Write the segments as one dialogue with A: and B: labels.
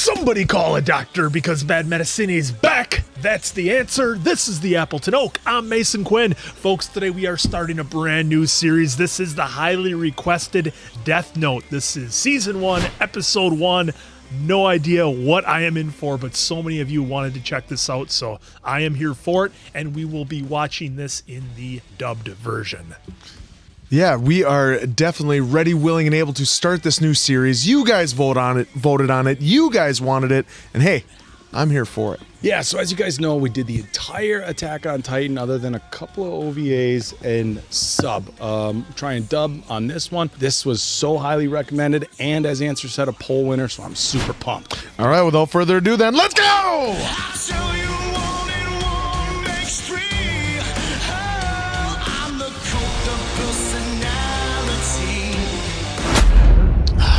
A: Somebody call a doctor because bad medicine is back. That's the answer. This is the Appleton Oak. I'm Mason Quinn. Folks, today we are starting a brand new series. This is the highly requested Death Note. This is Season 1, Episode 1. No idea what I am in for, but so many of you wanted to check this out, so I am here for it, and we will be watching this in the dubbed version.
B: Yeah, we are definitely ready, willing, and able to start this new series. You guys voted on it. You guys wanted it, and hey, I'm here for it.
C: Yeah, so as you guys know, we did the entire Attack on Titan other than a couple of OVAs and sub. Try and dub on this one. This was so highly recommended, and as Answer said, a poll winner, so I'm super pumped.
B: All right, without further ado then, let's go!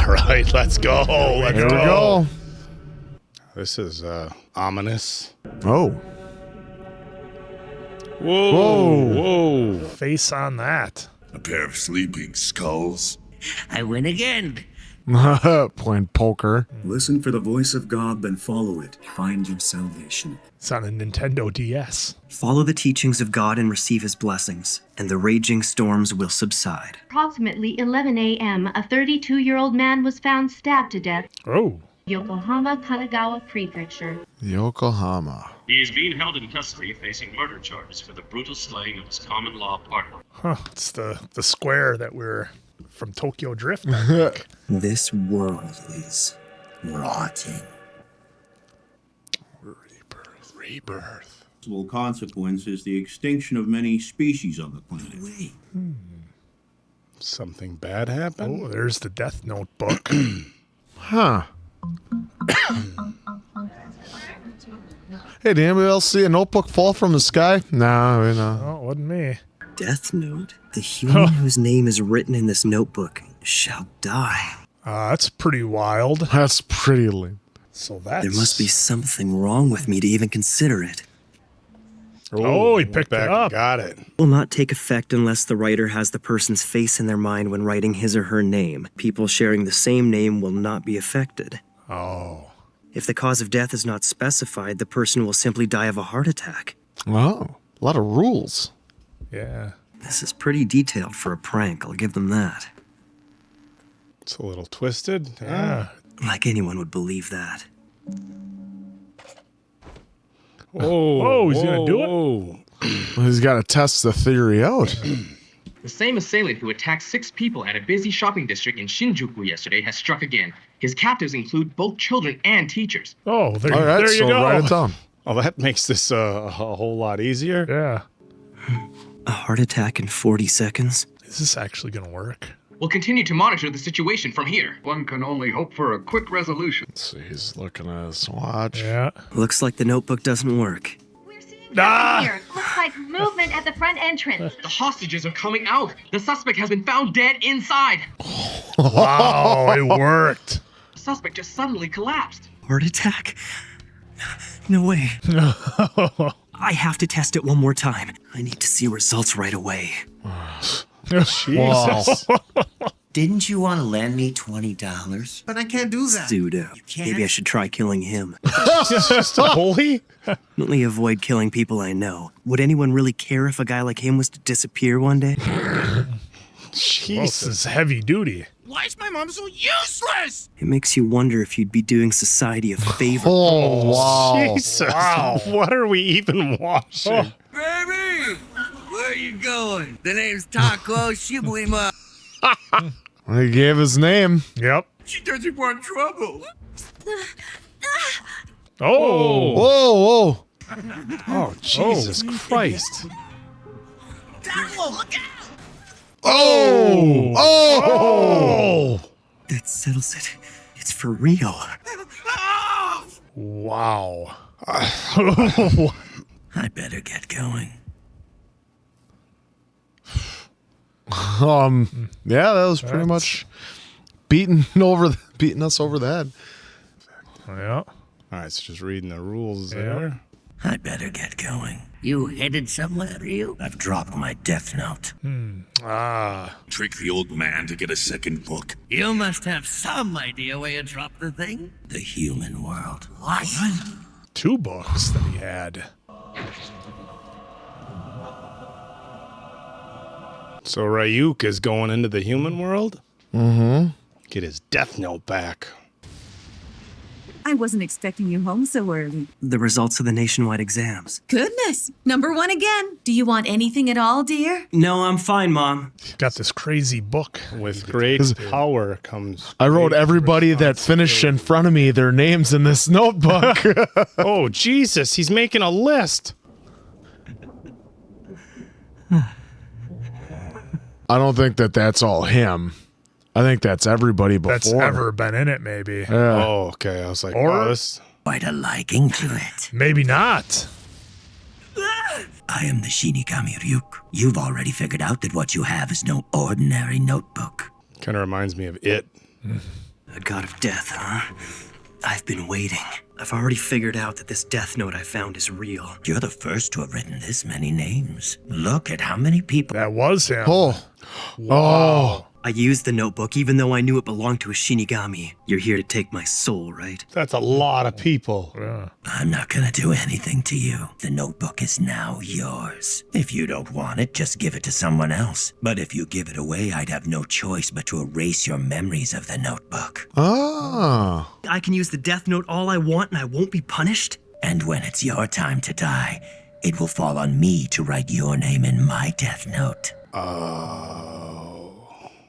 C: All right, let's go. Let's
B: Here we go.
C: This is ominous.
B: Oh.
C: Whoa.
A: Face on that.
D: A pair of sleeping skulls.
E: I win again.
B: Playing poker.
F: Listen for the voice of God, then follow it. Find your salvation.
A: It's on a Nintendo DS.
G: Follow the teachings of God and receive his blessings, and the raging storms will subside.
H: Approximately 11 a.m., a 32-year-old man was found stabbed to death.
A: Oh.
H: Yokohama, Kanagawa Prefecture.
B: Yokohama.
I: He is being held in custody facing murder charges for the brutal slaying of his common-law partner.
A: Huh, it's the square that we're from Tokyo Drift, I think.
G: This world is rotting.
C: Rebirth.
J: Possible consequence is the extinction of many species on the planet.
C: Something bad happened?
A: Oh, there's the Death Note book.
B: Huh. Hey, did anybody else see a notebook fall from the sky? No, no.
A: Oh, it wasn't me.
G: Death Note? The human whose name is written in this notebook shall die.
A: That's pretty wild.
B: That's pretty lame.
A: So that's...
G: There must be something wrong with me to even consider it.
A: Oh, he picked it up.
C: Got it.
G: Will not take effect unless the writer has the person's face in their mind when writing his or her name. People sharing the same name will not be affected.
A: Oh.
G: If the cause of death is not specified, the person will simply die of a heart attack.
B: Oh, a lot of rules.
A: Yeah.
G: This is pretty detailed for a prank, I'll give them that.
C: It's a little twisted.
A: Yeah.
G: Like anyone would believe that.
C: Oh,
A: he's gonna do
C: it?
B: Well, he's got to test the theory out.
K: The same assailant who attacked 6 people at a busy shopping district in Shinjuku yesterday has struck again. His captives include both children and teachers.
A: Oh,
B: All right,
A: there you
B: so
A: go.
B: write it down.
C: Oh, that makes this a whole lot easier.
A: Yeah.
G: A heart attack in 40 seconds?
A: Is this actually going to work?
K: We'll continue to monitor the situation from here.
D: One can only hope for a quick resolution.
B: Let's see, he's looking at his watch.
A: Yeah.
G: Looks like the notebook doesn't work.
H: We're seeing
A: Ah!
H: something here. Looks like movement at the front entrance.
K: The hostages are coming out. The suspect has been found dead inside.
A: Wow, it worked.
K: The suspect just suddenly collapsed.
G: Heart attack? No way. I have to test it one more time. I need to see results right away.
A: Jesus.
E: Didn't you want to lend me $20? But I can't do that.
G: Pseudo.
E: can't?
G: Maybe I should try killing him.
C: Just a bully?
G: Only avoid killing people I know. Would anyone really care if a guy like him was to disappear one day?
A: Well, this is heavy duty.
E: Why is my mom so useless?
G: It makes you wonder if you'd be doing society a favor.
B: Oh, wow.
C: Jesus. Wow. What are we even watching?
E: Baby! Where are you going? The name's Taco Shibuima.
B: He gave his name.
A: Yep.
E: She doesn't want trouble.
A: Oh.
B: Whoa.
C: Oh, Jesus Christ.
E: Taco, look out!
B: Oh.
G: That settles it. It's for real.
A: Wow.
E: I better get going.
B: Yeah, that was pretty much beating us over the head.
A: Yeah.
C: All right, so just reading the rules there.
E: I'd better get going. You headed somewhere, are you? I've dropped my death note.
D: Trick the old man to get a second book.
E: You must have some idea where you dropped the thing. The human world. What?
A: 2 books that he had.
C: So Ryuk is going into the human world? Mm-hmm. Get his death note back.
L: I wasn't expecting you home so early.
G: The results of the nationwide exams.
L: Goodness, number 1 again. Do you want anything at all, dear?
G: No, I'm fine, Mom.
A: Got this crazy book.
C: With great power comes...
B: I wrote everybody that finished in front of me, their names in this notebook.
C: Oh, Jesus, he's making a list.
B: I don't think that that's all him. I think that's everybody before.
A: That's ever been in it, maybe.
B: Yeah.
C: Oh, okay. I was like,
A: Or-
C: oh, this...
E: Quite a liking to it.
A: Maybe not.
E: I am the Shinigami Ryuk. You've already figured out that what you have is no ordinary notebook.
C: Kind of reminds me of It.
G: A god of death, huh? I've been waiting. I've already figured out that this death note I found is real.
E: You're the first to have written this many names. Look at how many people...
A: That was him.
B: Oh. Oh.
G: I used the notebook even though I knew it belonged to a Shinigami. You're here to take my soul, right?
C: That's a lot of people.
A: Yeah.
E: I'm not gonna do anything to you. The notebook is now yours. If you don't want it, just give it to someone else. But if you give it away, I'd have no choice but to erase your memories of the notebook.
B: Oh.
G: I can use the death note all I want and I won't be punished?
E: And when it's your time to die, it will fall on me to write your name in my death note.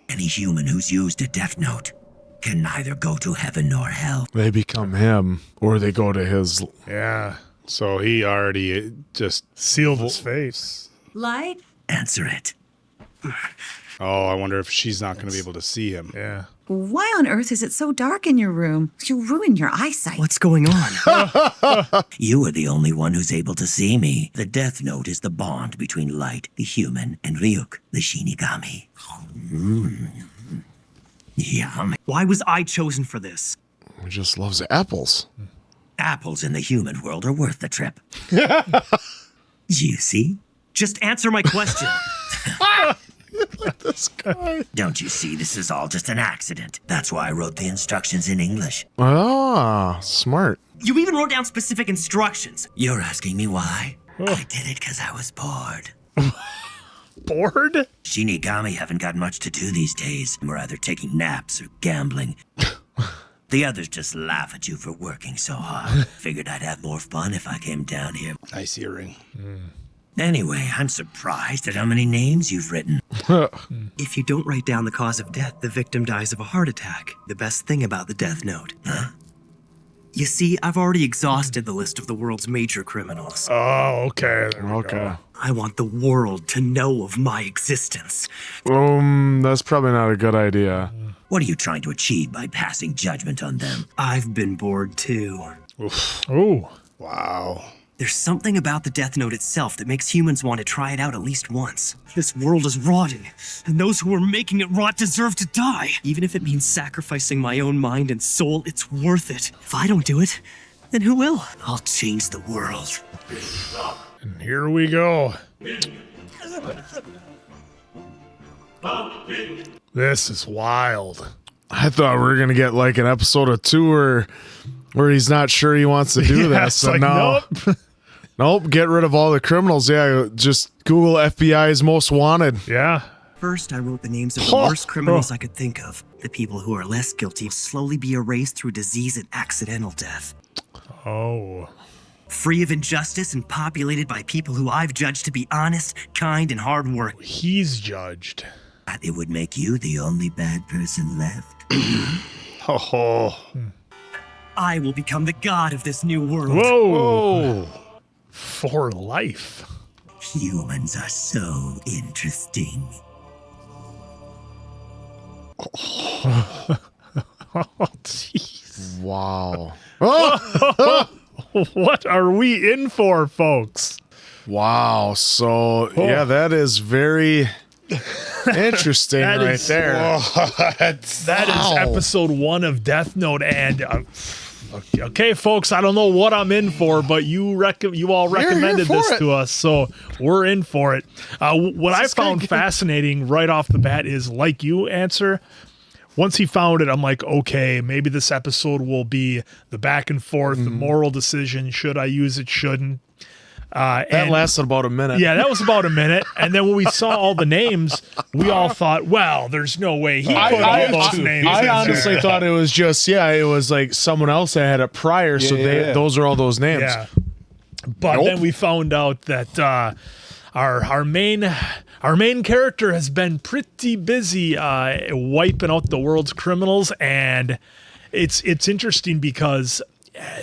E: Any human who's used a death note can neither go to heaven nor hell.
B: They become him, or they go to his...
A: Yeah.
C: So he already just...
A: Sealed his face.
L: Light?
E: Answer it.
C: Oh, I wonder if she's not going to be able to see him.
A: Yeah.
L: Why on earth is it so dark in your room? You'll ruin your eyesight.
G: What's going on?
E: You are the only one who's able to see me. The death note is the bond between Light, the human, and Ryuk, the Shinigami. Yum.
G: Why was I chosen for this?
B: He just loves apples.
E: Apples in the human world are worth the trip. Juicy?
G: Just answer my question.
B: This guy.
E: Don't you see this is all just an accident? That's why I wrote the instructions in English.
B: Ah, smart.
G: You even wrote down specific instructions.
E: You're asking me why? I did it because I was bored.
A: Bored?
E: Shinigami haven't got much to do these days. We're either taking naps or gambling. The others just laugh at you for working so hard. Figured I'd have more fun if I came down here.
C: Nice earring.
E: Anyway, I'm surprised at how many names you've written.
G: If you don't write down the cause of death, the victim dies of a heart attack. The best thing about the death note.
E: Huh?
G: You see, I've already exhausted the list of the world's major criminals.
A: Oh, okay. There we
B: Okay.
A: go.
G: I want the world to know of my existence.
B: That's probably not a good idea.
E: What are you trying to achieve by passing judgment on them?
G: I've been bored too.
A: Ooh.
C: Wow.
G: There's something about the death note itself that makes humans want to try it out at least once. This world is rotting, and those who are making it rot deserve to die. Even if it means sacrificing my own mind and soul, it's worth it. If I don't do it, then who will? I'll change the world.
A: And here we go. This is wild.
B: I thought we were going to get like an episode of 2 where he's not sure he wants to do
A: Yeah,
B: this.
A: it's like, nope.
B: Nope, get rid of all the criminals. Yeah, just Google FBI's most wanted.
A: Yeah.
G: First, I wrote the names of the worst criminals I could think of. The people who are less guilty will slowly be erased through disease and accidental death.
A: Oh.
G: Free of injustice and populated by people who I've judged to be honest, kind, and hardworking.
A: He's judged.
E: It would make you the only bad person left.
C: Oh.
G: I will become the god of this new world.
A: Whoa. For life.
E: Humans are so interesting.
A: Oh, jeez.
B: Wow.
A: What are we in for, folks?
B: Wow. So, yeah, that is very interesting
A: That
B: right
A: is-
B: there.
A: That is episode 1 of Death Note, and Okay, folks, I don't know what I'm in for, but you all recommended this to us, so we're in for it. What I found fascinating right off the bat is, like you answer, once he found it, I'm like, okay, maybe this episode will be the back and forth, the moral decision, should I use it, shouldn't.
B: That lasted about a minute.
A: Yeah, that was about a minute. And then when we saw all the names, we all thought, well, there's no way he put all those names
B: I
A: in
B: honestly
A: there.
B: thought it was just, it was like someone else that had it prior, so those are all those names.
A: Yeah. But then we found out that our main character has been pretty busy wiping out the world's criminals, and it's interesting because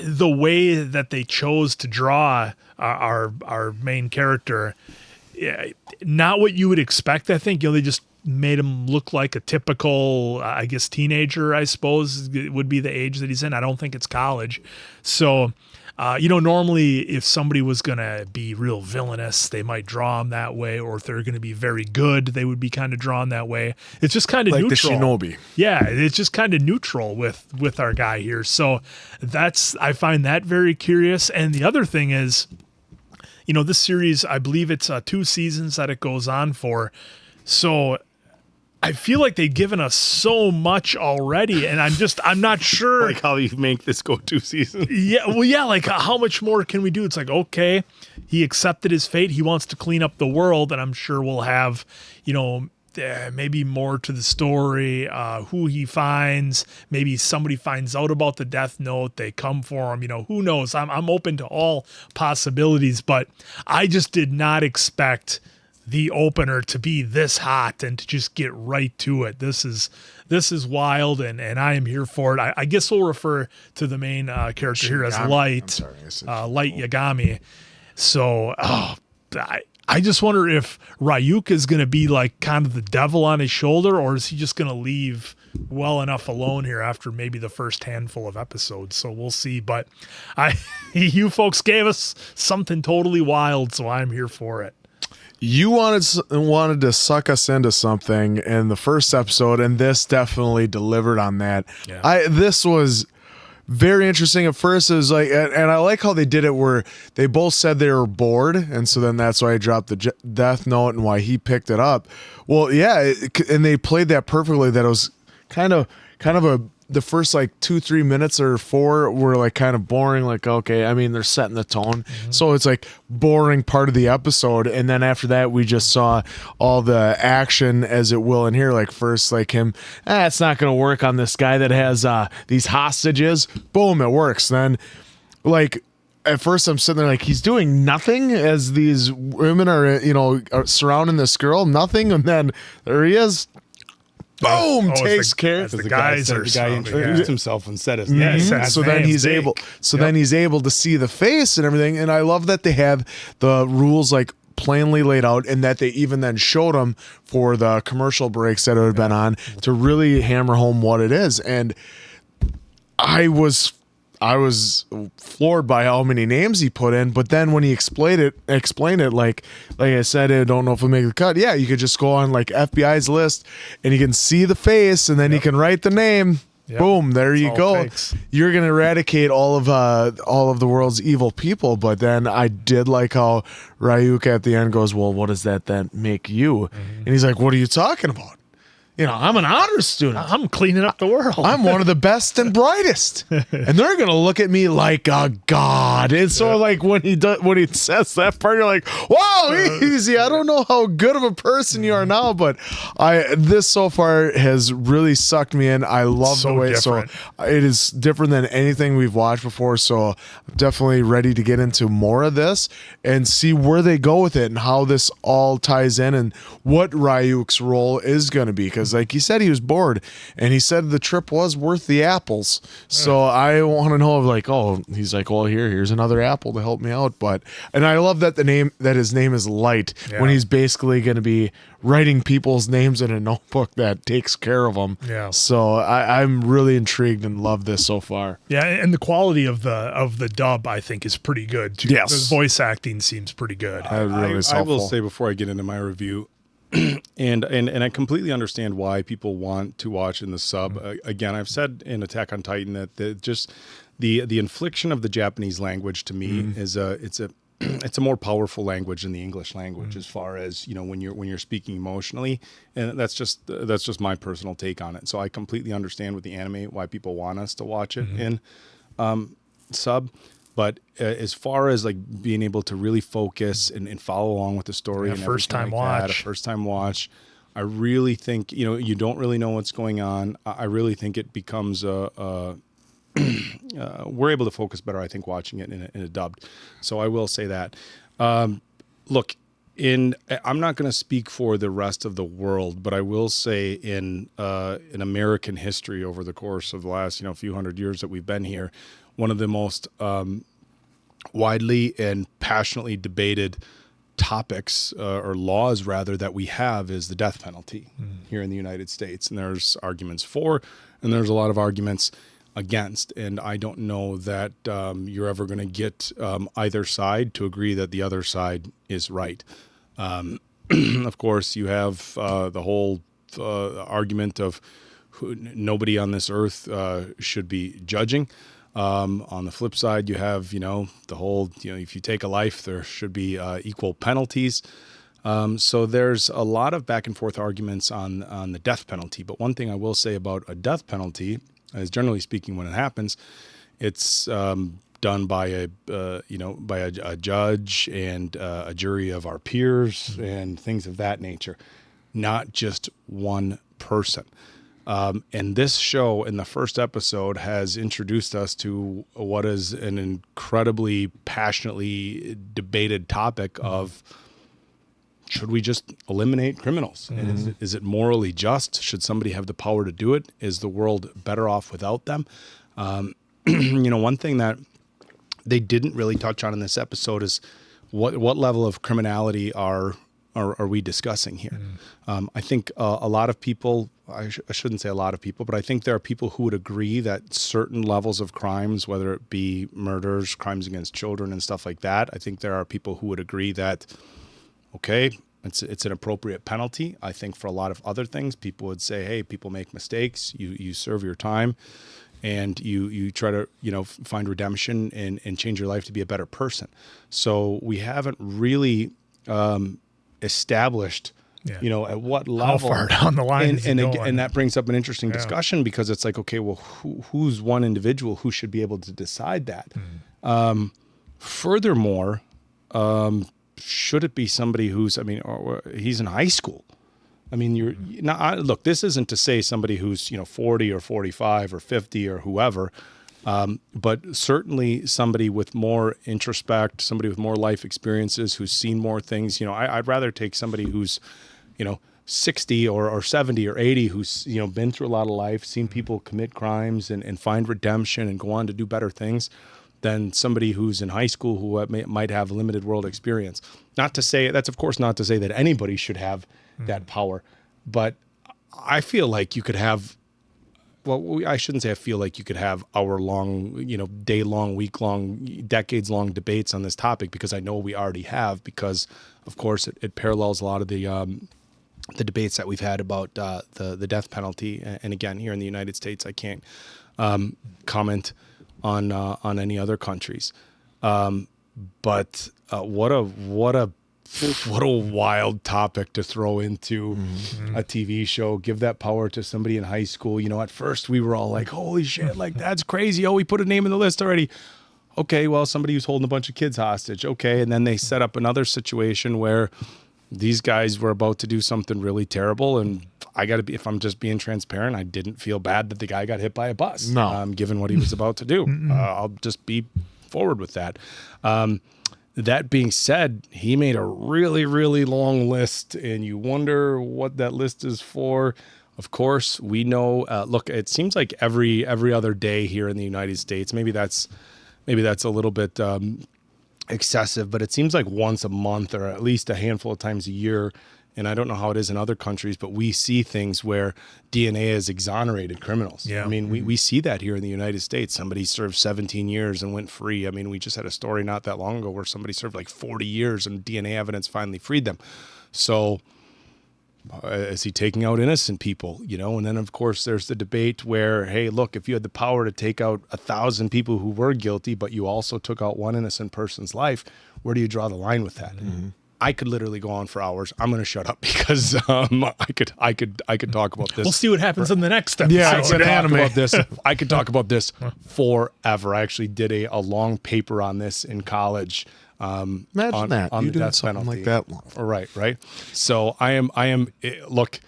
A: the way that they chose to draw our main character, not what you would expect. I think they just made him look like a typical, I guess, teenager. I suppose it would be the age that he's in. I don't think it's college, so. Normally if somebody was going to be real villainous, they might draw him that way, or if they're going to be very good, they would be kind of drawn that way. It's just kind of
B: like
A: neutral.
B: the Shinobi.
A: Yeah, it's just kind of neutral with our guy here. So I find that very curious. And the other thing is, this series, I believe it's 2 seasons that it goes on for. So I feel like they've given us so much already, and I'm not sure.
C: Like how you make this go 2 seasons.
A: Yeah, like how much more can we do? It's like, okay, he accepted his fate. He wants to clean up the world, and I'm sure we'll have, maybe more to the story, who he finds. Maybe somebody finds out about the death note. They come for him. Who knows? I'm open to all possibilities, but I just did not expect the opener to be this hot and to just get right to it. This is wild, and I am here for it. I guess we'll refer to the main character here as Light, Light Yagami. So I just wonder if Ryuk is going to be like kind of the devil on his shoulder, or is he just going to leave well enough alone here after maybe the first handful of episodes. So we'll see. But you folks gave us something totally wild, so I'm here for it.
B: You wanted to suck us into something in the first episode, and this definitely delivered on that. Yeah. This was very interesting. At first, it was like, and I like how they did it where they both said they were bored, and so then that's why I dropped the death note and why he picked it up. Well, yeah, and they played that perfectly. That it was kind of the first like 2-3 minutes or 4 were like kind of boring. Like, okay, I mean, they're setting the tone. So it's like boring part of the episode. And then after that, we just saw all the action as it will in here. Like first, like him, it's not going to work on this guy that has these hostages. Boom, it works. Then like, at first I'm sitting there like he's doing nothing as these women are surrounding this girl, nothing. And then there he is. Boom! Takes care.
C: The guy introduced himself and said his name.
B: So then he's able. Then he's able to see the face and everything. And I love that they have the rules like plainly laid out, and that they even then showed them for the commercial breaks that it had been on to really hammer home what it is. And I was floored by how many names he put in, but then when he explained it, like I said, I don't know if it'll make the cut. Yeah, you could just go on like FBI's list, and you can see the face, and then you can write the name. Yep. Boom, there you go. You're gonna eradicate all of the world's evil people. But then I did like how Ryuk at the end goes, "Well, what does that then make you?" And he's like, "What are you talking about? I'm an honors student.
A: I'm cleaning up the world.
B: I'm one of the best and brightest." And they're going to look at me like a god. And so like when he says that part, you're like, "Whoa, easy. I don't know how good of a person you are now, but this so far has really sucked me in. I love the way different. So it is different than anything we've watched before. So I'm definitely ready to get into more of this and see where they go with it and how this all ties in and what Ryuk's role is going to be. Because like you said, he was bored, and he said the trip was worth the apples. So I want to know he's like, well, here's another apple to help me out. And I love that his name is Light, when he's basically going to be writing people's names in a notebook that takes care of them. Yeah. So I'm really intrigued and love this so far.
A: Yeah, and the quality of the dub I think is pretty good too.
B: Yes.
A: The voice acting seems pretty good.
C: I will say before I get into my review, and I completely understand why people want to watch in the sub. Again, I've said in Attack on Titan that just the infliction of the Japanese language to me is it's a more powerful language than the English language as far as, you know, when you're speaking emotionally, and that's just my personal take on it. So I completely understand with the anime why people want us to watch it in sub, but as far as like being able to really focus and follow along with the story, and
A: first time
C: like
A: watch,
C: that, a first time watch, I really think, you know, you don't really know what's going on. I really think it becomes we're able to focus better, I think, watching it in a dubbed. So I will say that. Look, I'm not going to speak for the rest of the world, but I will say in American history over the course of the last, you know, few hundred years that we've been here, one of the most widely and passionately debated topics or laws rather that we have is the death penalty here in the United States. And there's arguments for, and there's a lot of arguments against, and I don't know that you're ever going to get either side to agree that the other side is right. Of course, you have the whole argument of nobody on this earth should be judging. On the flip side, you have, you know, the whole, you know, if you take a life, there should be equal penalties. So there's a lot of back and forth arguments on the death penalty. But one thing I will say about a death penalty is, generally speaking, when it happens, it's done by a judge and a jury of our peers and things of that nature, not just one person. And this show in the first episode has introduced us to what is an incredibly passionately debated topic of, should we just eliminate criminals? And is it morally just? Should somebody have the power to do it? Is the world better off without them? You know, one thing that they didn't really touch on in this episode is what level of criminality are we discussing here? I think a lot of people, I shouldn't say a lot of people, but I think there are people who would agree that certain levels of crimes, whether it be murders, crimes against children and stuff like that, I think there are people who would agree that, okay, it's an appropriate penalty. I think for a lot of other things, people would say, hey, people make mistakes. You serve your time, and you try to, you know, find redemption and change your life to be a better person. So we haven't really established, you know, at what level,
A: how far down the line
C: and that brings up an interesting discussion, because it's like, okay, well, who's one individual who should be able to decide that? Furthermore, should it be somebody who's, I mean, or he's in high school? I mean, you're not, look, this isn't to say somebody who's, you know, 40 or 45 or 50 or whoever, but certainly somebody with more introspect, somebody with more life experiences, who's seen more things. You know, I'd rather take somebody who's, you know, 60 or 70 or 80, who's, you know, been through a lot of life, seen people commit crimes and find redemption and go on to do better things, than somebody who's in high school who might have limited world experience. Not to say, that's of course not to say that anybody should have that power, but I feel like you could have, well, I shouldn't say I feel like you could have hour-long, you know, day-long, week-long, decades-long debates on this topic, because I know we already have, because of course it parallels a lot of the debates that we've had about the death penalty. And again, here in the United States, I can't comment on any other countries. But what a wild topic to throw into a TV show. Give that power to somebody in high school. You know, at first we were all like, holy shit, like that's crazy. Oh, we put a name in the list already. Okay, well, somebody who's holding a bunch of kids hostage. Okay, and then they set up another situation where these guys were about to do something really terrible, and I got to be, if I'm just being transparent, I didn't feel bad that the guy got hit by a bus.
B: No.
C: Given what he was about to do. I'll just be forward with that. That being said, he made a really, really long list, and you wonder what that list is for. Of course, we know, look, it seems like every other day here in the United States, maybe that's a little bit excessive, but it seems like once a month or at least a handful of times a year, and I don't know how it is in other countries, but we see things where DNA has exonerated criminals.
A: Yeah.
C: I mean, we see that here in the United States. Somebody served 17 years and went free. I mean, we just had a story not that long ago where somebody served like 40 years and DNA evidence finally freed them. So Is he taking out innocent people? And then of course there's the debate where, hey, look, if you had the power to take out 1,000 people who were guilty, but you also took out one innocent person's life, where do you draw the line with that? Mm-hmm. I could literally go on for hours. I'm going to shut up because I could talk about this.
A: We'll see what happens in the next episode.
B: Yeah, it's an anime.
C: I could talk about this forever. I actually did a long paper on this in college.
B: Imagine that
C: on
B: you
C: the
B: doing
C: death
B: something
C: penalty.
B: like that long.
C: Right. So I am. Look,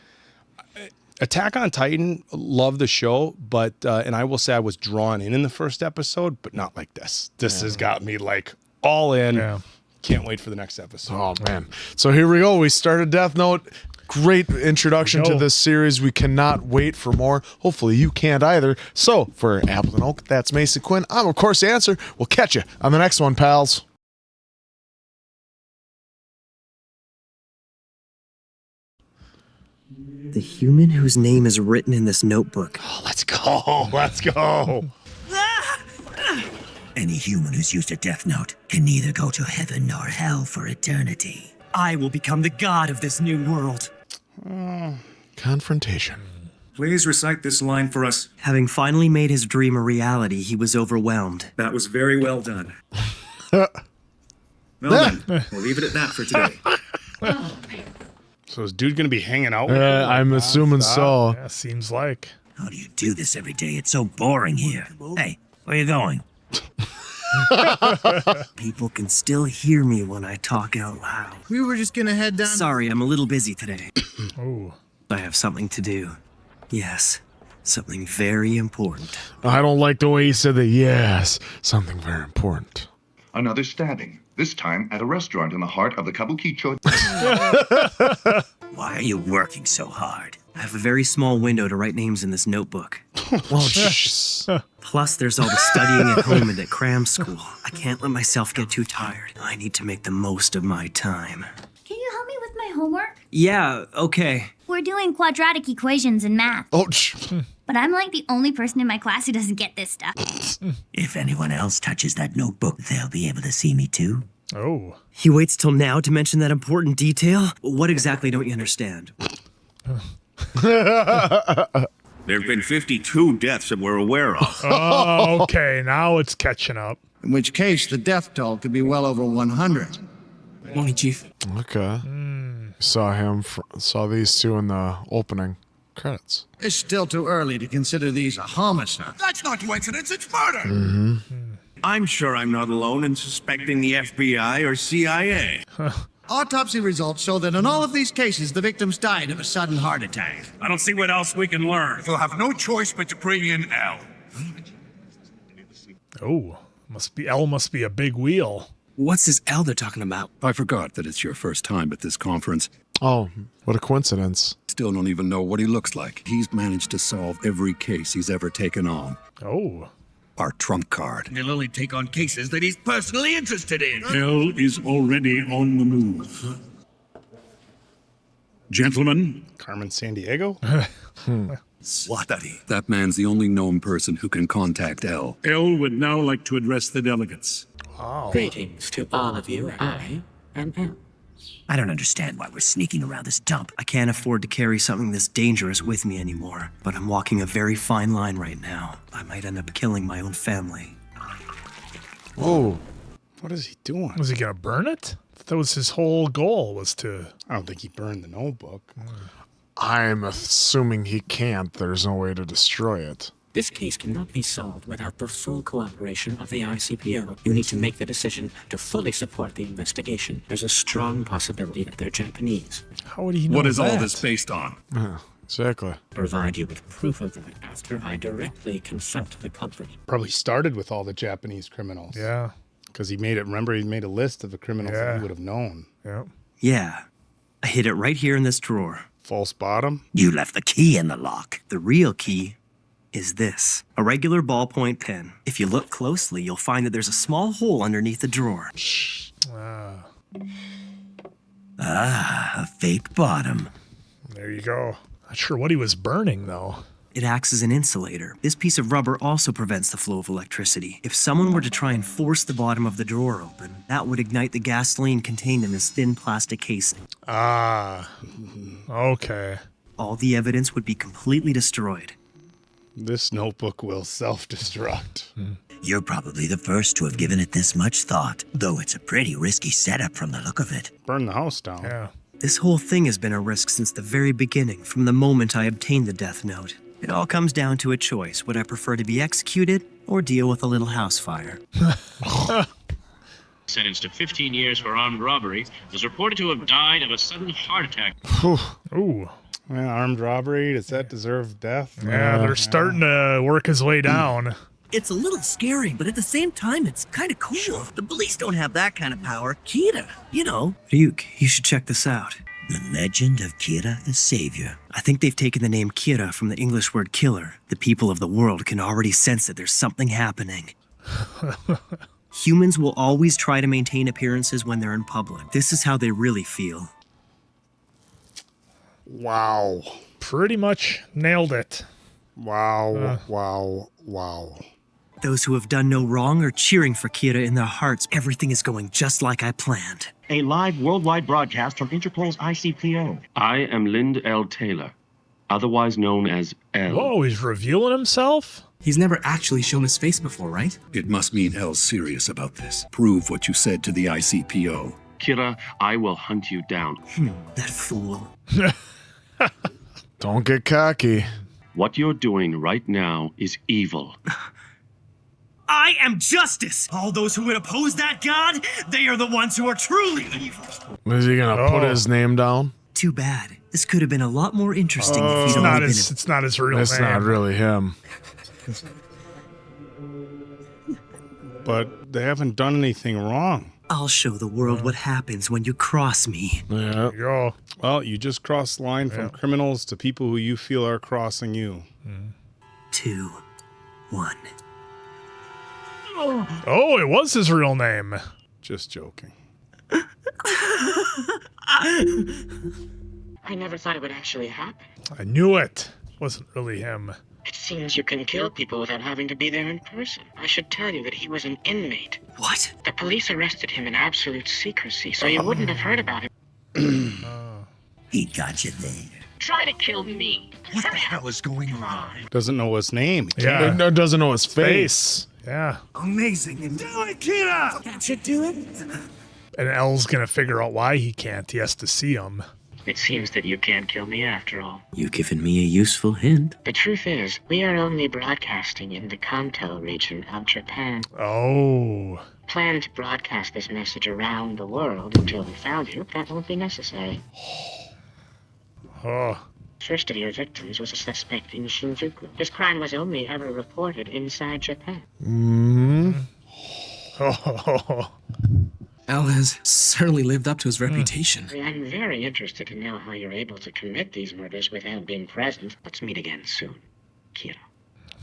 C: Attack on Titan. Love the show, but and I will say I was drawn in the first episode, but not like this. This has got me like all in.
A: Yeah.
C: Can't wait for the next episode.
B: Oh man! So here we go. We started Death Note. Great introduction to this series. We cannot wait for more. Hopefully you can't either. So for Appleton Oak, that's Mason Quinn. I'm of course the answer. We'll catch you on the next one, pals.
G: The human whose name is written in this notebook.
C: Oh, let's go. Let's go.
E: Any human who's used a death note can neither go to heaven nor hell for eternity.
G: I will become the god of this new world.
B: Confrontation.
F: Please recite this line for us.
G: Having finally made his dream a reality, he was overwhelmed.
F: That was very well done. Well then, we'll leave it at that for today.
C: So is dude going to be hanging out?
B: I'm assuming so.
A: Yeah, seems like.
E: How do you do this every day? It's so boring here. Hey, where are you going?
G: People can still hear me when I talk out loud.
M: We were just gonna head down.
G: Sorry, I'm a little busy today.
A: Oh.
G: I have something to do. Yes, something very important.
B: I don't like the way he said that. Yes, something very important.
N: Another stabbing, this time at a restaurant in the heart of the Kabukicho.
E: Why are you working so hard?
G: I have a very small window to write names in this notebook. Plus, there's all the studying at home and at cram school. I can't let myself get too tired. I need to make the most of my time.
O: Can you help me with my homework?
G: Yeah, okay.
O: We're doing quadratic equations in math. But I'm like the only person in my class who doesn't get this stuff.
E: If anyone else touches that notebook, they'll be able to see me too.
A: Oh.
G: He waits till now to mention that important detail? What exactly don't you understand?
J: There have been 52 deaths that we're aware of.
A: Oh, okay. Now it's catching up.
M: In which case, the death toll could be well over 100.
G: Morning, Chief.
B: Okay. Saw these two in the opening credits.
M: It's still too early to consider these a homicide.
N: That's not coincidence, it's murder!
B: Mm-hmm.
J: I'm sure I'm not alone in suspecting the FBI or CIA.
M: Autopsy results show that in all of these cases, the victims died of a sudden heart attack.
D: I don't see what else we can learn.
N: You'll have no choice but to bring in L.
A: Oh, L must be a big wheel.
G: What's this L they're talking about?
P: I forgot that it's your first time at this conference.
B: Oh, what a coincidence.
P: Still don't even know what he looks like. He's managed to solve every case he's ever taken on.
A: Oh.
P: Our trump card.
N: He'll only take on cases that he's personally interested in.
D: L is already on the move. Gentlemen.
C: Carmen Sandiego?
P: Swatari. That man's the only known person who can contact L.
D: L would now like to address the delegates.
A: Oh.
Q: Greetings to all of you. I am L.
E: I don't understand why we're sneaking around this dump.
G: I can't afford to carry something this dangerous with me anymore, but I'm walking a very fine line right now. I might end up killing my own family.
B: Whoa.
C: What is he doing?
A: Was he going to burn it? That was his whole goal, was to...
C: I don't think he burned the notebook.
B: I'm assuming he can't. There's no way to destroy it.
Q: This case cannot be solved without the full cooperation of the ICPO. You need to make the decision to fully support the investigation. There's a strong possibility that they're Japanese.
A: How would he know
D: What is
A: that?
D: all this based on?
B: Exactly.
Q: Provide you with proof of that after I directly confront the culprit.
C: Probably started with all the Japanese criminals.
A: Yeah.
C: Because he made a list of the criminals that he would have known.
A: Yeah.
G: Yeah. I hid it right here in this drawer.
C: False bottom?
E: You left the key in the lock.
G: The real key is this. A regular ballpoint pen. If you look closely, you'll find that there's a small hole underneath the drawer.
E: A fake bottom.
A: There you go. Not sure what he was burning, though.
G: It acts as an insulator. This piece of rubber also prevents the flow of electricity. If someone were to try and force the bottom of the drawer open, that would ignite the gasoline contained in this thin plastic casing.
A: Ah, okay.
G: All the evidence would be completely destroyed.
C: This notebook will self-destruct.
E: You're probably the first to have given it this much thought, though it's a pretty risky setup from the look of it.
C: Burn the house down.
A: Yeah.
G: This whole thing has been a risk since the very beginning, from the moment I obtained the death note. It all comes down to a choice. Would I prefer to be executed or deal with a little house fire?
I: Sentenced to 15 years for armed robbery, was reported to have died of a sudden heart attack.
A: Ooh.
C: Well, armed robbery, does that deserve death?
A: Yeah, they're starting to work his way down.
E: It's a little scary, but at the same time, it's kind of cool. The police don't have that kind of power. Kira, you know.
G: Ryuk, you should check this out.
E: The legend of Kira the Savior.
G: I think they've taken the name Kira from the English word killer. The people of the world can already sense that there's something happening. Humans will always try to maintain appearances when they're in public. This is how they really feel.
C: Wow.
A: Pretty much nailed it.
C: Wow. Wow.
G: Those who have done no wrong are cheering for Kira in their hearts. Everything is going just like I planned.
R: A live worldwide broadcast from Interpol's ICPO.
I: I am Lind L. Taylor, otherwise known as L.
A: Oh, he's revealing himself?
S: He's never actually shown his face before, right?
P: It must mean L's serious about this. Prove what you said to the ICPO.
I: Kira, I will hunt you down.
G: That fool.
B: Don't get cocky.
I: What you're doing right now is evil.
G: I am justice! All those who would oppose that god, they are the ones who are truly evil.
B: Is he gonna put his name down?
G: Too bad. This could have been a lot more interesting if
A: It's
G: he'd
A: not
G: only been
A: it's not his real
B: That's
A: name.
B: not really him.
C: But they haven't done anything wrong.
G: I'll show the world what happens when you cross me.
B: Yeah.
A: There you go.
C: Well, you just crossed the line from criminals to people who you feel are crossing you.
G: 2, 1.
A: Oh, it was his real name.
C: Just joking.
Q: I never thought it would actually happen.
A: I knew it. Wasn't really him.
Q: It seems you can kill people without having to be there in person. I should tell you that he was an inmate.
G: What?
Q: The police arrested him in absolute secrecy, so you wouldn't have heard about him.
E: He got you there.
Q: Try to kill me.
J: What the hell is going on?
C: Doesn't know his name.
A: Yeah.
B: Doesn't know his face.
A: Yeah.
J: Amazing. Do it, Kira!
Q: Can't you do it?
A: And L's gonna figure out why he can't. He has to see him.
Q: It seems that you can't kill me after all.
G: You've given me a useful hint.
Q: The truth is, we are only broadcasting in the Kanto region of Japan.
A: Oh.
Q: Plan to broadcast this message around the world until we found you. That won't be necessary.
A: Oh.
Q: First of your victims was a suspect in Shinjuku. His crime was only ever reported inside Japan.
A: Oh.
S: Al has certainly lived up to his reputation.
Q: I'm very interested to know how you're able to commit these murders without being present. Let's meet again soon, Kira.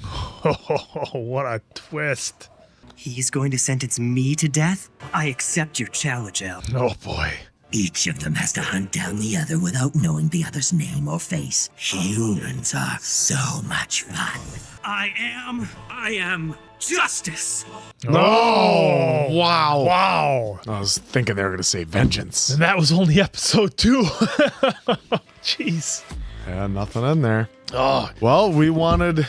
A: Oh, what a twist.
G: He's going to sentence me to death? I accept your challenge, Al.
A: Oh, boy.
E: Each of them has to hunt down the other without knowing the other's name or face. Humans are so much fun.
G: I am justice.
B: Oh, wow.
A: Wow.
B: I was thinking they were going to say vengeance.
A: And that was only episode 2. Jeez.
B: Yeah, nothing in there. Oh, well, we wanted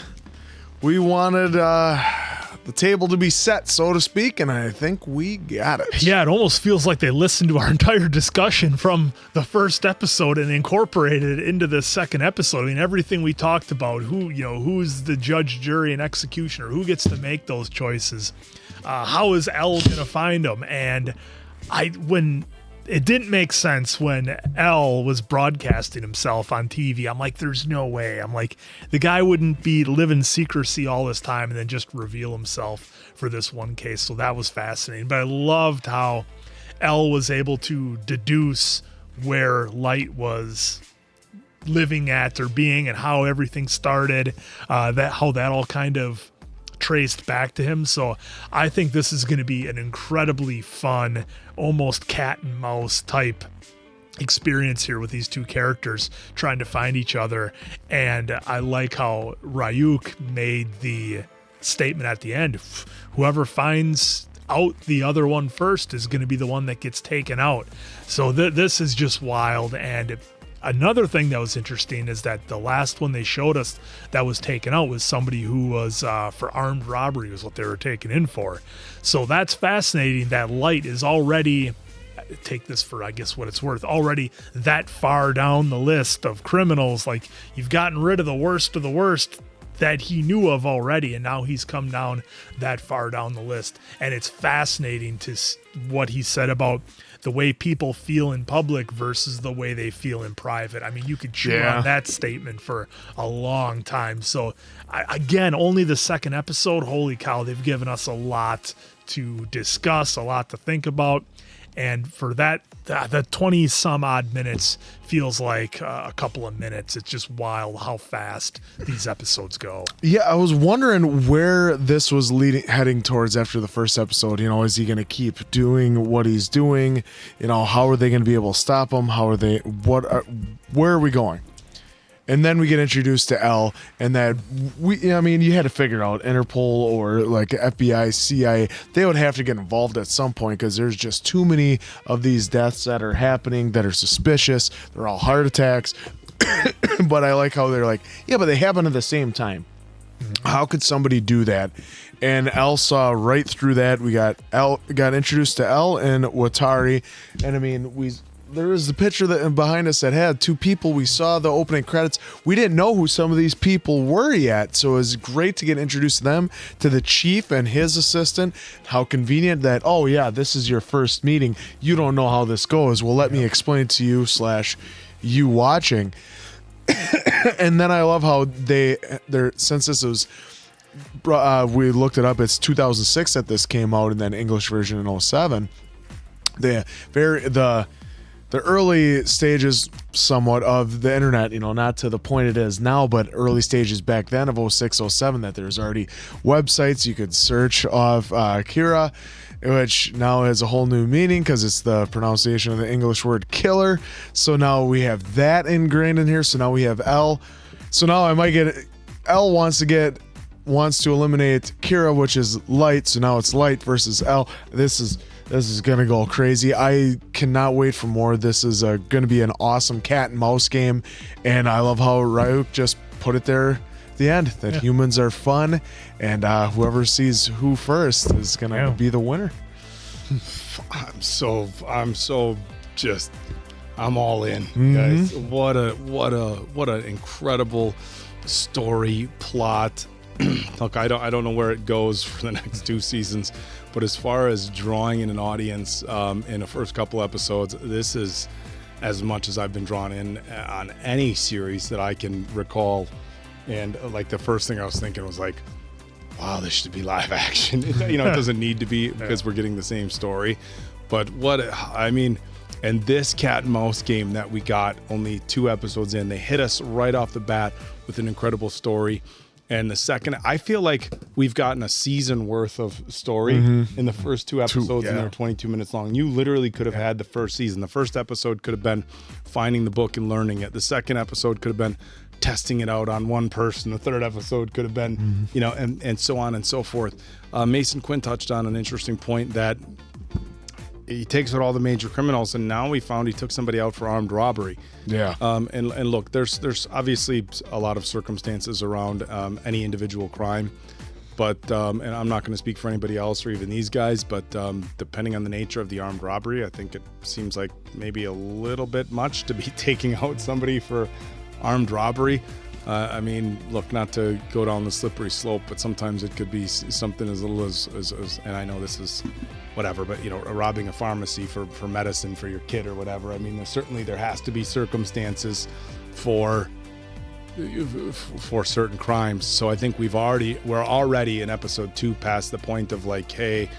B: the table to be set, so to speak, and I think we got it.
A: Yeah, it almost feels like they listened to our entire discussion from the first episode and incorporated it into the second episode. I mean, everything we talked about, who's the judge, jury, and executioner, who gets to make those choices, how is L gonna find them, and when it didn't make sense when L was broadcasting himself on TV. I'm like, there's no way. I'm like, the guy wouldn't be living secrecy all this time and then just reveal himself for this one case. So that was fascinating. But I loved how L was able to deduce where Light was living at or being and how everything started, how that all kind of traced back to him. So I think this is going to be an incredibly fun, almost cat and mouse type experience here with these two characters trying to find each other. And I like how Ryuk made the statement at the end, whoever finds out the other one first is going to be the one that gets taken out. So this is just wild. And another thing that was interesting is that the last one they showed us that was taken out was somebody who was for armed robbery was what they were taken in for. So that's fascinating. That Light is already, take this for I guess what it's worth, already that far down the list of criminals. Like, you've gotten rid of the worst that he knew of already, and now he's come down that far down the list. And it's fascinating to what he said about the way people feel in public versus the way they feel in private. I mean, you could chew on that statement for a long time. So again, only the second episode, holy cow, they've given us a lot to discuss, a lot to think about. And for that, the 20 some odd minutes feels like a couple of minutes. It's just wild how fast these episodes go.
B: Yeah, I was wondering where this was heading towards after the first episode. You know, is he going to keep doing what he's doing? You know, how are they going to be able to stop him? Where are we going? And then we get introduced to L, and that you had to figure out Interpol or like FBI, CIA. They would have to get involved at some point because there's just too many of these deaths that are happening that are suspicious. They're all heart attacks. But I like how they're like, yeah, but they happen at the same time. How could somebody do that? And L saw right through that. We got introduced to L and Watari, and I mean there was the picture that behind us that had two people. We saw the opening credits. We didn't know who some of these people were yet, so it was great to get introduced to them, to the chief and his assistant. How convenient that, oh yeah, this is your first meeting. You don't know how this goes. Well, let me explain to you / you watching. And then I love how they're since this was we looked it up, it's 2006 that this came out, and then English version in 2007. The early stages somewhat of the internet, not to the point it is now, but early stages back then of 06, 07, that there's already websites you could search of Kira, which now has a whole new meaning because it's the pronunciation of the English word killer. So now we have that ingrained in here. So now we have L. So now I might get L wants to eliminate Kira, which is Light. So now it's Light versus L. This is gonna go crazy. I cannot wait for more. This is gonna be an awesome cat and mouse game, and I love how Ryuk just put it there at the end that humans are fun, and whoever sees who first is gonna be the winner.
C: I'm all in, guys. What an incredible story plot. Look, I don't know where it goes for the next 2 seasons, but as far as drawing in an audience in the first couple episodes, this is as much as I've been drawn in on any series that I can recall. And like the first thing I was thinking was like, wow, this should be live action. It doesn't need to be because we're getting the same story. But and this cat and mouse game that we got only 2 episodes in, they hit us right off the bat with an incredible story. And the second, I feel like we've gotten a season worth of story in the first 2 episodes, and they're 22 minutes long. You literally could have had the first season. The first episode could have been finding the book and learning it. The second episode could have been testing it out on one person. The third episode could have been, and so on and so forth. Mason Quinn touched on an interesting point that he takes out all the major criminals, and now we found he took somebody out for armed robbery.
B: Yeah.
C: And look, there's obviously a lot of circumstances around any individual crime, but and I'm not going to speak for anybody else or even these guys, but depending on the nature of the armed robbery, I think it seems like maybe a little bit much to be taking out somebody for armed robbery. Look, not to go down the slippery slope, but sometimes it could be something as little as and I know this is whatever, but robbing a pharmacy for medicine for your kid or whatever. There has to be circumstances for certain crimes. So I think we're already in episode 2 past the point of like, hey,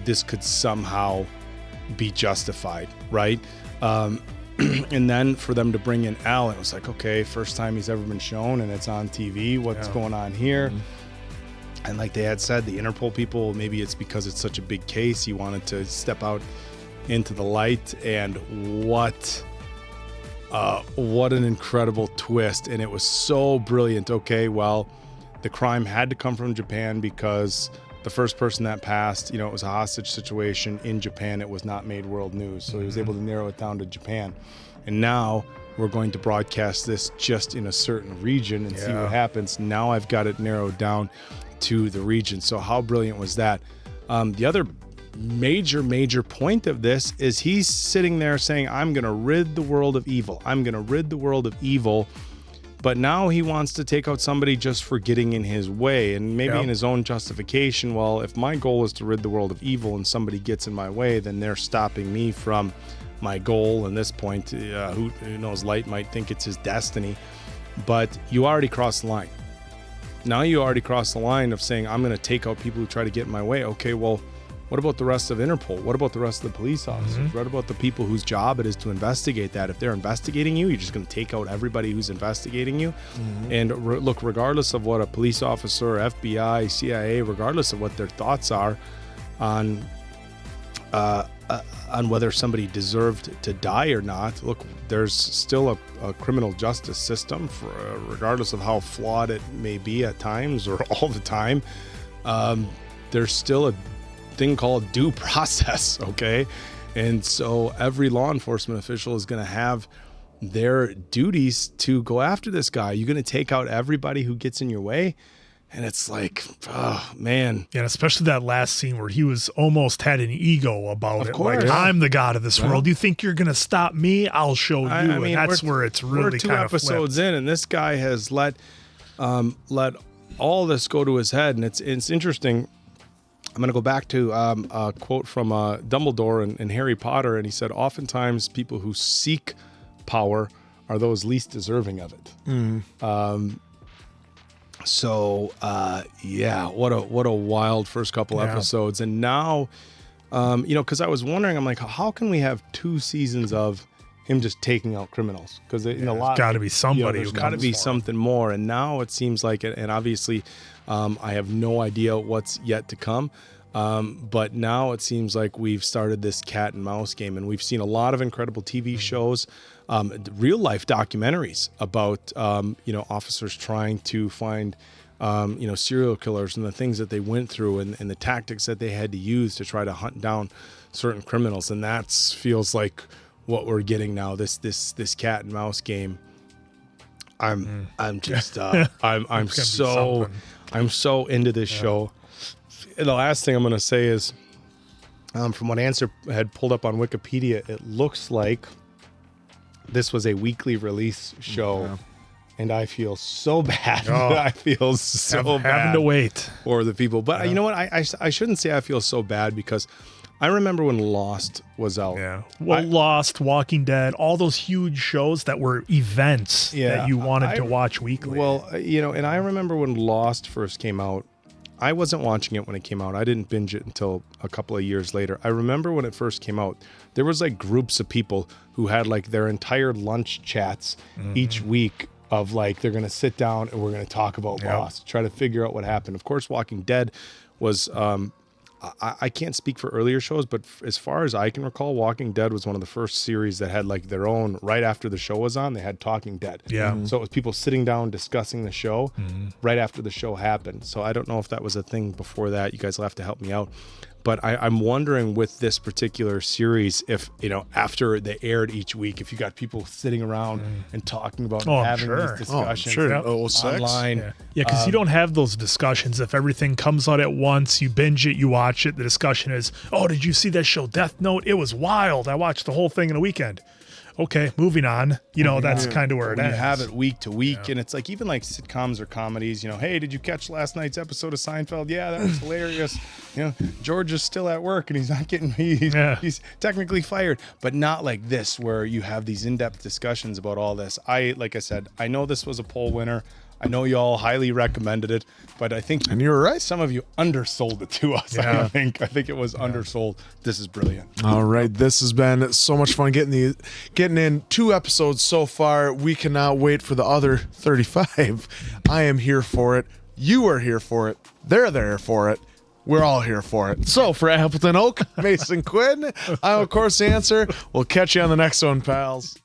C: this could somehow be justified, right? And then for them to bring in Al, it was like, okay, first time he's ever been shown, and it's on TV. What's going on here? And like they had said, the Interpol people, maybe it's because it's such a big case, he wanted to step out into the light. And what What an incredible twist. And it was so brilliant. Okay, well, the crime had to come from Japan because the first person that passed, it was a hostage situation in Japan. It was not made world news. So he was able to narrow it down to Japan. And now we're going to broadcast this just in a certain region and see what happens. Now I've got it narrowed down to the region. So how brilliant was that? The other major point of this is he's sitting there saying, I'm going to rid the world of evil. I'm going to rid the world of evil. But now he wants to take out somebody just for getting in his way, and maybe in his own justification. Well, if my goal is to rid the world of evil and somebody gets in my way, then they're stopping me from my goal. And this point, who knows, Light might think it's his destiny, but you already crossed the line. Now you already crossed the line of saying, I'm going to take out people who try to get in my way. Okay, well, what about the rest of Interpol? What about the rest of the police officers? What about the people whose job it is to investigate that? If they're investigating you, you're just going to take out everybody who's investigating you. And look, regardless of what a police officer, FBI, CIA, regardless of what their thoughts are on whether somebody deserved to die or not, look, there's still a criminal justice system, regardless of how flawed it may be at times or all the time. There's still a thing called due process, okay? And so every law enforcement official is going to have their duties to go after this guy. You're going to take out everybody who gets in your way. And it's like, oh, man.
A: Yeah, especially that last scene where he was almost had an ego about
C: Of
A: it.
C: course.
A: Like, I'm the god of this world. You think you're going to stop me? I'll show you.
C: I mean,
A: and that's where it's really
C: we're two
A: kind of
C: episodes in, and this guy has let all this go to his head. And it's interesting. I'm going to go back to a quote from Dumbledore in Harry Potter, and he said, oftentimes people who seek power are those least deserving of it. So what a wild first couple episodes. And now, because I was wondering, I'm like, how can we have 2 seasons of him just taking out criminals? Because in a lot,
A: got to be somebody.
C: There's got to be something more. And now it seems like it, and obviously, I have no idea what's yet to come. But now it seems like we've started this cat and mouse game, and we've seen a lot of incredible TV shows, real life documentaries about, officers trying to find, serial killers and the things that they went through and the tactics that they had to use to try to hunt down certain criminals. And that feels like what we're getting now, this cat and mouse game. I'm so into this show. And the last thing I'm going to say is, from what Answer had pulled up on Wikipedia, it looks like this was a weekly release show, and I feel so bad. I feel so bad
A: having to wait
C: for the people. But you know what? I shouldn't say I feel so bad, because I remember when Lost was out.
A: Yeah. Well, Lost, Walking Dead, all those huge shows that were events that you wanted to watch weekly.
C: Well, and I remember when Lost first came out. I wasn't watching it when it came out. I didn't binge it until a couple of years later. I remember when it first came out, there was like groups of people who had like their entire lunch chats each week of like, they're going to sit down and we're going to talk about Lost, try to figure out what happened. Of course, Walking Dead was, I can't speak for earlier shows, but as far as I can recall, Walking Dead was one of the first series that had like their own, right after the show was on, they had Talking Dead.
A: Yeah.
C: So it was people sitting down discussing the show right after the show happened. So I don't know if that was a thing before that. You guys will have to help me out. But I'm wondering with this particular series, if, after they aired each week, if you got people sitting around and talking about having these discussions online.
A: Yeah, because you don't have those discussions. If everything comes out at once, you binge it, you watch it. The discussion is, oh, did you see that show Death Note? It was wild. I watched the whole thing in a weekend. Okay, moving on. That's kind of where it
C: ends.
A: ends.
C: You have it week to week, and it's like even like sitcoms or comedies. Hey, did you catch last night's episode of Seinfeld? Yeah, that was hilarious. George is still at work and he's not getting. He's technically fired, but not like this where you have these in-depth discussions about all this. Like I said, I know this was a poll winner. I know you all highly recommended it, but I think,
B: and you're right,
C: some of you undersold it to us. I think it was undersold. This is brilliant.
B: All right, this has been so much fun getting in 2 episodes so far. We cannot wait for the other 35. I am here for it. You are here for it. They're there for it. We're all here for it. So for Appleton Oak, Mason Quinn, I'm of course Answer. We'll catch you on the next one, pals.